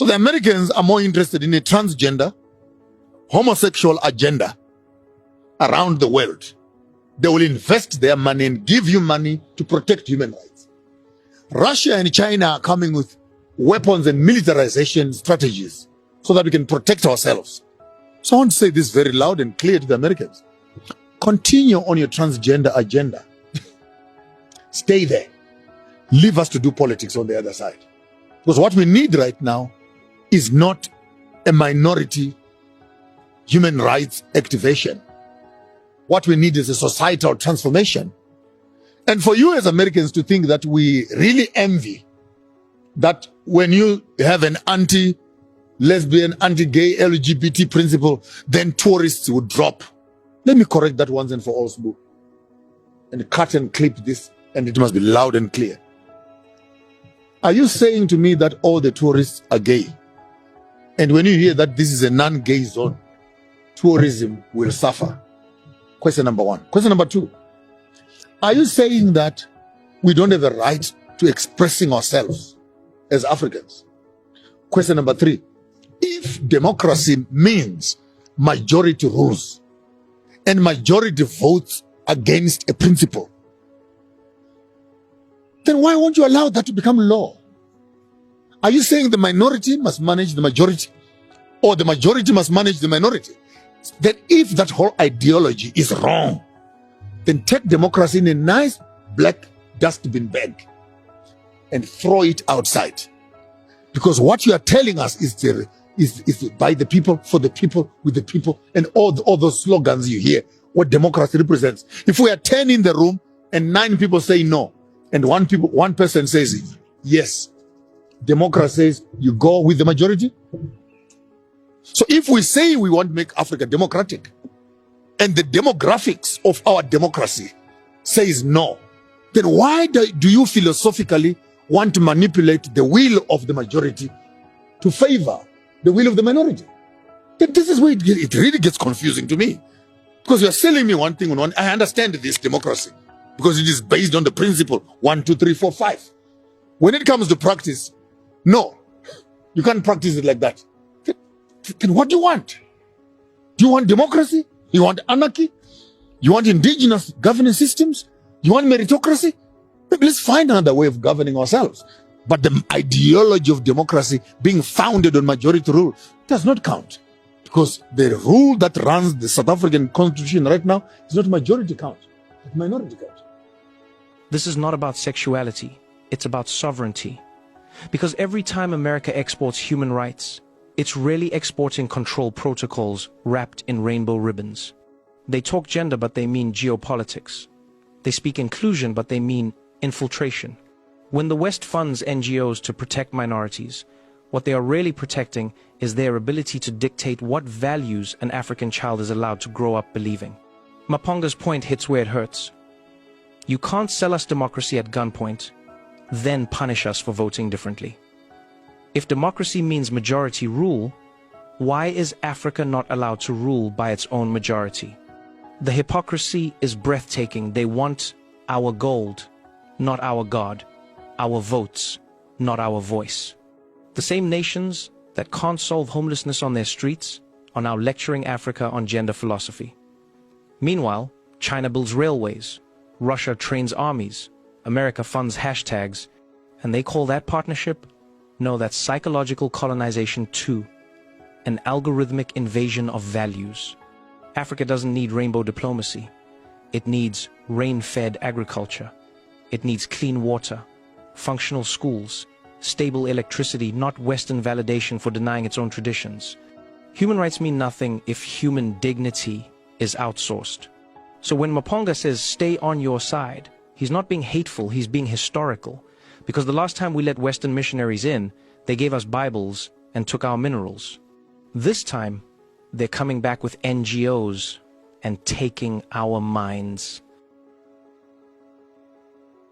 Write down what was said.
So the Americans are more interested in a transgender, homosexual agenda around the world. They will invest their money and give you money to protect human rights. Russia and China are coming with weapons and militarization strategies so that we can protect ourselves. So I want to say this very loud and clear to the Americans. Continue on your transgender agenda. Stay there. Leave us to do politics on the other side. Because what we need right now is not a minority human rights activation. What we need is a societal transformation. And for you as Americans to think that we really envy that when you have an anti-lesbian, anti-gay, LGBT principle, then tourists would drop. Let me correct that once and for all, Sbu, and cut and clip this, and it must be loud and clear. Are you saying to me that all the tourists are gay? And when you hear that this is a non-gay zone, tourism will suffer? Question number one. Question number two. Are you saying that we don't have a right to expressing ourselves as Africans? Question number three. If democracy means majority rules and majority votes against a principle, then why won't you allow that to become law? Are you saying the minority must manage the majority, or the majority must manage the minority? Then if that whole ideology is wrong, then take democracy in a nice black dustbin bag and throw it outside. Because what you are telling us is by the people, for the people, with the people, and all those slogans you hear, what democracy represents. If we are 10 in the room and 9 people say no, and one person says yes, democracy says you go with the majority. So if we say we want to make Africa democratic, and the demographics of our democracy says no, then why do you philosophically want to manipulate the will of the majority to favor the will of the minority? This is where it really gets confusing to me. Because you're selling me one thing on one. I understand this democracy because it is based on the principle 1, 2, 3, 4, 5. When it comes to practice, no, you can't practice it like that. Then what do you want? Do you want democracy? You want anarchy? You want indigenous governance systems? You want meritocracy? Maybe let's find another way of governing ourselves. But the ideology of democracy being founded on majority rule does not count. Because the rule that runs the South African constitution right now is not majority count, it's minority count. This is not about sexuality, it's about sovereignty. Because every time America exports human rights, it's really exporting control protocols wrapped in rainbow ribbons. They talk gender, but they mean geopolitics. They speak inclusion, but they mean infiltration. When the West funds NGOs to protect minorities, what they are really protecting is their ability to dictate what values an African child is allowed to grow up believing. Maponga's point hits where it hurts. You can't sell us democracy at gunpoint, then punish us for voting differently. If democracy means majority rule, why is Africa not allowed to rule by its own majority? The hypocrisy is breathtaking. They want our gold, not our God, our votes, not our voice. The same nations that can't solve homelessness on their streets are now lecturing Africa on gender philosophy. Meanwhile, China builds railways, Russia trains armies, America funds hashtags, and they call that partnership? No, that's psychological colonization too, an algorithmic invasion of values. Africa doesn't need rainbow diplomacy. It needs rain-fed agriculture. It needs clean water, functional schools, stable electricity, not Western validation for denying its own traditions. Human rights mean nothing if human dignity is outsourced. So when Maponga says stay on your side, he's not being hateful, he's being historical. Because the last time we let Western missionaries in, they gave us Bibles and took our minerals. This time, they're coming back with NGOs and taking our minds.